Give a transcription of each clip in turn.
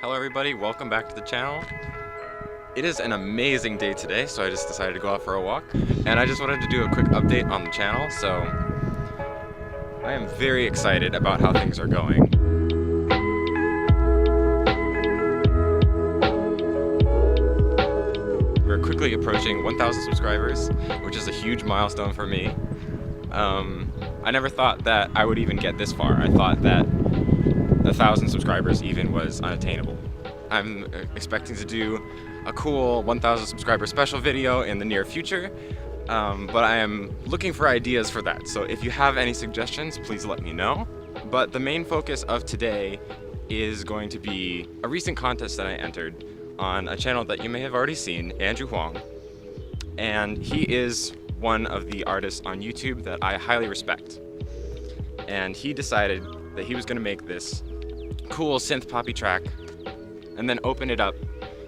Hello everybody, welcome back to the channel. It is an amazing day today, so I just decided to go out for a walk. And I just wanted to do a quick update on the channel, so I am very excited about how things are going. We're quickly approaching 1,000 subscribers, which is a huge milestone for me. I never thought that I would even get this far. I thought that 1,000 subscribers even was unattainable. I'm expecting to do a cool 1,000 subscriber special video in the near future, but I am looking for ideas for that. So if you have any suggestions, please let me know. But the main focus of today is going to be a recent contest that I entered on a channel that you may have already seen, Andrew Huang. And he is one of the artists on YouTube that I highly respect. And he decided that he was going to make this cool synth poppy track and then open it up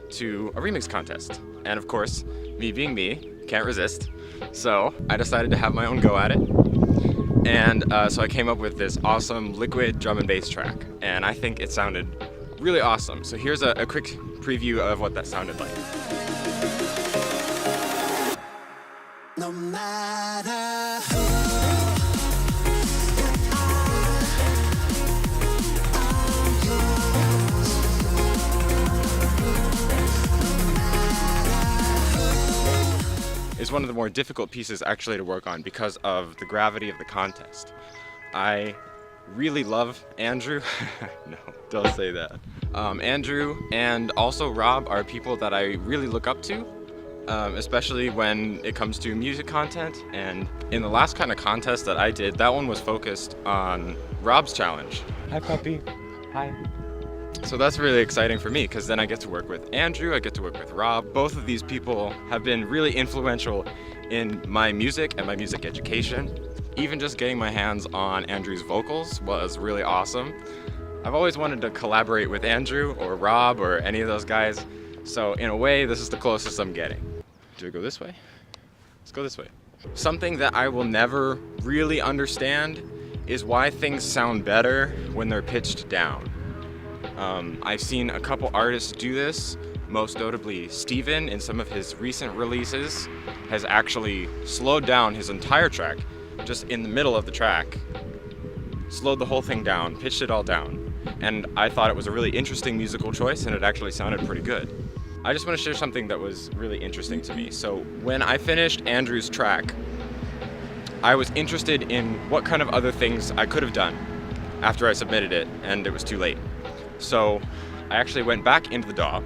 to a remix contest. And of course, me being me, can't resist. So I decided to have my own go at it. And so I came up with this awesome liquid drum and bass track. And I think it sounded really awesome. So here's a quick preview of what that sounded like. No matter who is one of the more difficult pieces actually to work on because of the gravity of the contest. I really love Andrew. No, don't say that. Andrew and also Rob are people that I really look up to, especially when it comes to music content. And in the last kind of contest that I did, that one was focused on Rob's challenge. Hi puppy. Hi. So that's really exciting for me because then I get to work with Andrew, I get to work with Rob. Both of these people have been really influential in my music and my music education. Even just getting my hands on Andrew's vocals was really awesome. I've always wanted to collaborate with Andrew or Rob or any of those guys. So in a way, this is the closest I'm getting. Do we go this way? Let's go this way. Something that I will never really understand is why things sound better when they're pitched down. I've seen a couple artists do this, most notably Steven in some of his recent releases has actually slowed down his entire track, just in the middle of the track, slowed the whole thing down, pitched it all down. And I thought it was a really interesting musical choice and it actually sounded pretty good. I just want to share something that was really interesting to me. So when I finished Andrew's track, I was interested in what kind of other things I could have done after I submitted it and it was too late. So I actually went back into the DAW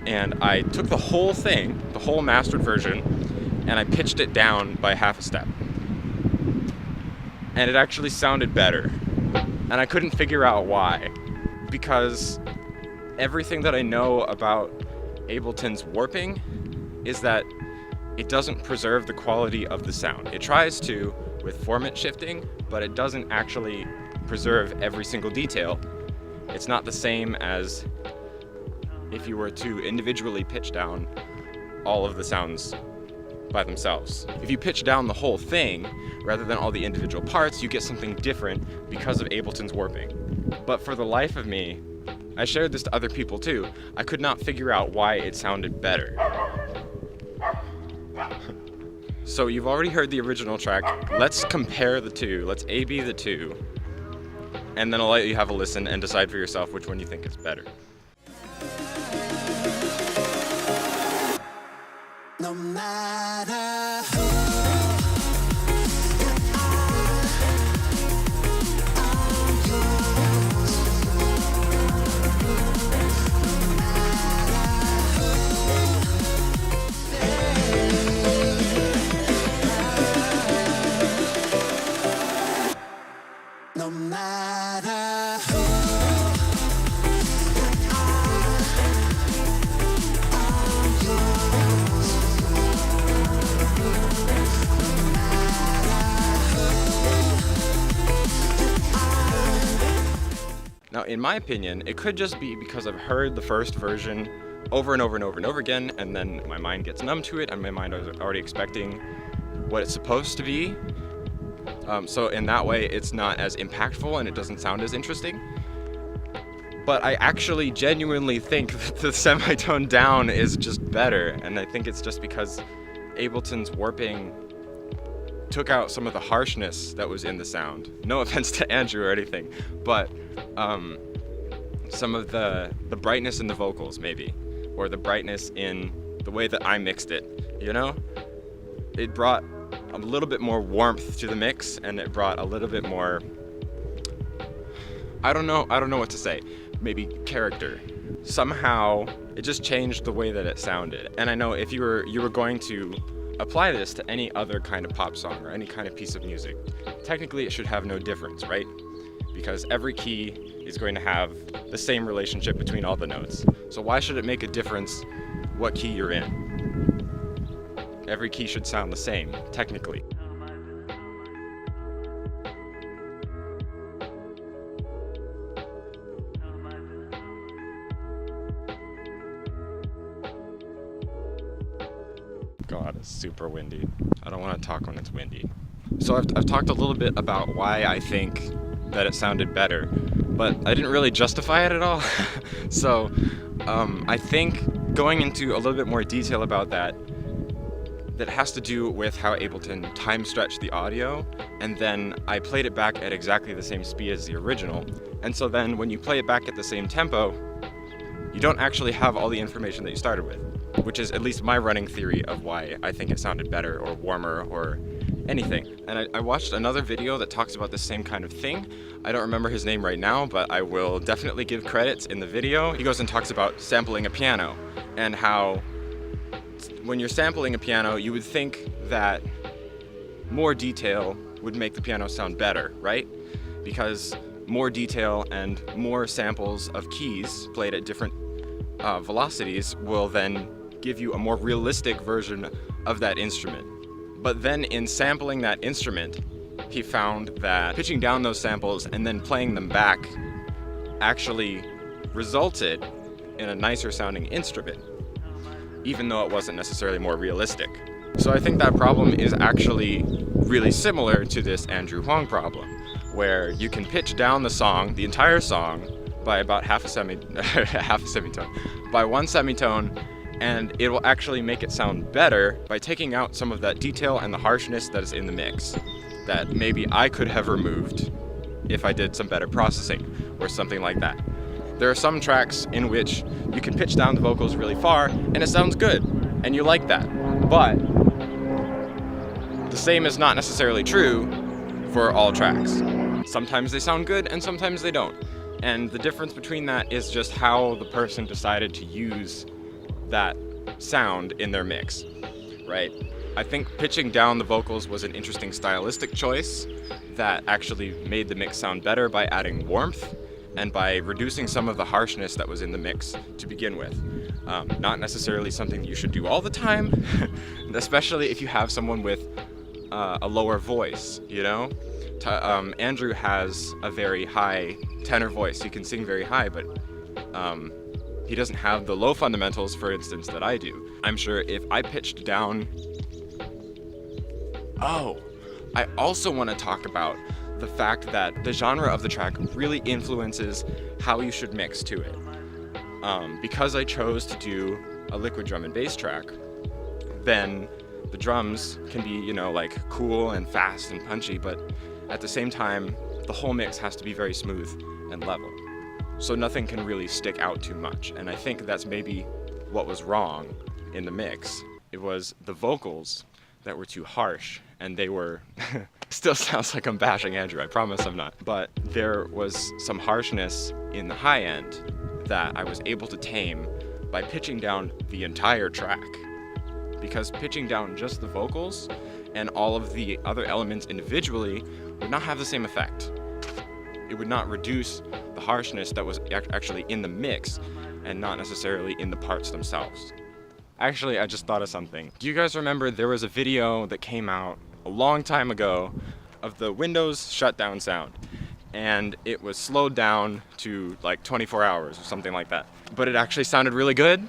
and I took the whole thing, the whole mastered version, and I pitched it down by half a step. And it actually sounded better. And I couldn't figure out why. Because everything that I know about Ableton's warping is that it doesn't preserve the quality of the sound. It tries to with format shifting, but it doesn't actually preserve every single detail. It's not the same as if you were to individually pitch down all of the sounds by themselves. If you pitch down the whole thing, rather than all the individual parts, you get something different because of Ableton's warping. But for the life of me, I shared this to other people too, I could not figure out why it sounded better. So you've already heard the original track, let's compare the two, let's A/B the two. And then I'll let you have a listen and decide for yourself which one you think is better. No matter who no matter who Now, in my opinion, it could just be because I've heard the first version over and over and over and over again, and then my mind gets numb to it, and my mind is already expecting what it's supposed to be. So in that way, it's not as impactful and it doesn't sound as interesting. but I actually genuinely think that the semitone down is just better, and I think it's just because Ableton's warping took out some of the harshness that was in the sound. No offense to Andrew or anything, but some of the brightness in the vocals maybe, or the brightness in the way that I mixed it, you know? It brought a little bit more warmth to the mix, and it brought a little bit more, I don't know what to say, maybe character. Somehow it just changed the way that it sounded. And I know if you were going to apply this to any other kind of pop song or any kind of piece of music, technically it should have no difference, right? Because every key is going to have the same relationship between all the notes. So why should it make a difference what key you're in? Every key should sound the same, technically. God, it's super windy. I don't want to talk when it's windy. So I've talked a little bit about why I think that it sounded better, but I didn't really justify it at all. So I think going into a little bit more detail about that has to do with how Ableton time stretched the audio, and then I played it back at exactly the same speed as the original. And so then when you play it back at the same tempo, you don't actually have all the information that you started with, which is at least my running theory of why I think it sounded better or warmer or anything. And I watched another video that talks about the same kind of thing. I don't remember his name right now, but I will definitely give credits in the video. He goes and talks about sampling a piano and how when you're sampling a piano, you would think that more detail would make the piano sound better, right? Because more detail and more samples of keys played at different velocities will then give you a more realistic version of that instrument. But then in sampling that instrument, he found that pitching down those samples and then playing them back actually resulted in a nicer sounding instrument, even though it wasn't necessarily more realistic. So I think that problem is actually really similar to this Andrew Huang problem, where you can pitch down the song, the entire song, by about half a semitone, by one semitone, and it will actually make it sound better by taking out some of that detail and the harshness that is in the mix that maybe I could have removed if I did some better processing or something like that. There are some tracks in which you can pitch down the vocals really far and it sounds good, and you like that. But the same is not necessarily true for all tracks. Sometimes they sound good and sometimes they don't. And the difference between that is just how the person decided to use that sound in their mix, right? I think pitching down the vocals was an interesting stylistic choice that actually made the mix sound better by adding warmth and by reducing some of the harshness that was in the mix to begin with. Not necessarily something you should do all the time, especially if you have someone with a lower voice, you know? Andrew has a very high tenor voice. He can sing very high, but he doesn't have the low fundamentals, for instance, that I do. I'm sure if I pitched down... Oh, I also want to talk about the fact that the genre of the track really influences how you should mix to it. Because I chose to do a liquid drum and bass track, then the drums can be, you know, like cool and fast and punchy, but at the same time, the whole mix has to be very smooth and level. So nothing can really stick out too much. And I think that's maybe what was wrong in the mix. It was the vocals that were too harsh, and they were, still sounds like I'm bashing Andrew, I promise I'm not. But there was some harshness in the high end that I was able to tame by pitching down the entire track. Because pitching down just the vocals and all of the other elements individually would not have the same effect. It would not reduce the harshness that was actually in the mix and not necessarily in the parts themselves. Actually, I just thought of something. Do you guys remember there was a video that came out a long time ago of the Windows shutdown sound? And it was slowed down to like 24 hours or something like that. But it actually sounded really good.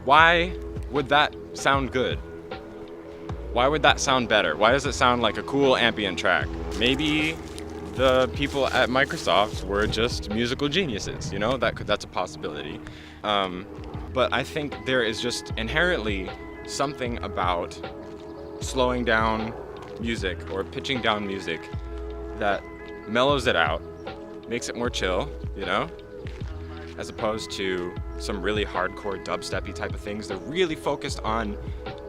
Why would that sound good? Why would that sound better? Why does it sound like a cool ambient track? Maybe the people at Microsoft were just musical geniuses, you know? That's a possibility. But I think there is just inherently something about slowing down music or pitching down music that mellows it out, makes it more chill, you know? As opposed to some really hardcore dubstep-y type of things. They're really focused on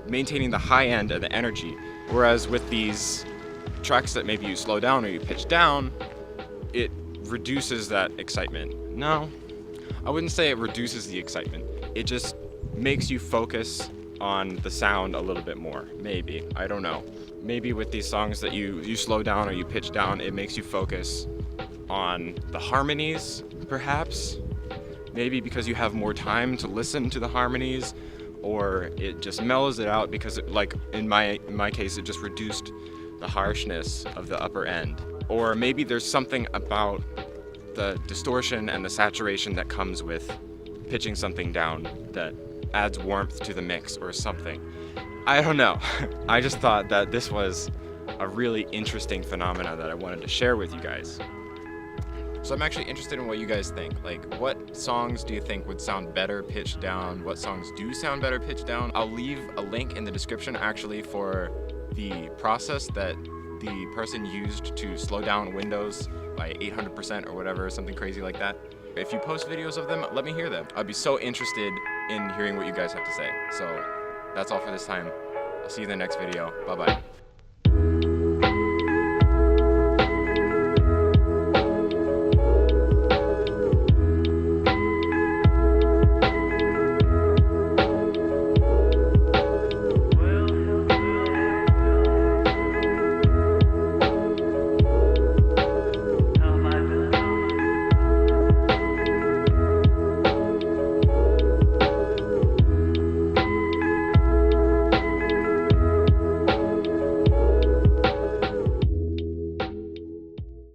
maintaining the high end of the energy. Whereas with these tracks that maybe you slow down or you pitch down, it reduces that excitement. No, I wouldn't say it reduces the excitement. It just makes you focus on the sound a little bit more, maybe. I don't know. Maybe with these songs that you slow down or you pitch down, it makes you focus on the harmonies, perhaps. Maybe because you have more time to listen to the harmonies, or it just mellows it out because like in my case, it just reduced the harshness of the upper end. Or maybe there's something about the distortion and the saturation that comes with pitching something down that adds warmth to the mix or something. I don't know. I just thought that this was a really interesting phenomena that I wanted to share with you guys. So I'm actually interested in what you guys think. Like, what songs do you think would sound better pitched down? What songs do sound better pitched down? I'll leave a link in the description actually for the process that the person used to slow down Windows by 800% or whatever, something crazy like that. If you post videos of them, let me hear them. I'd be so interested in hearing what you guys have to say. So that's all for this time. I'll see you in the next video. Bye-bye.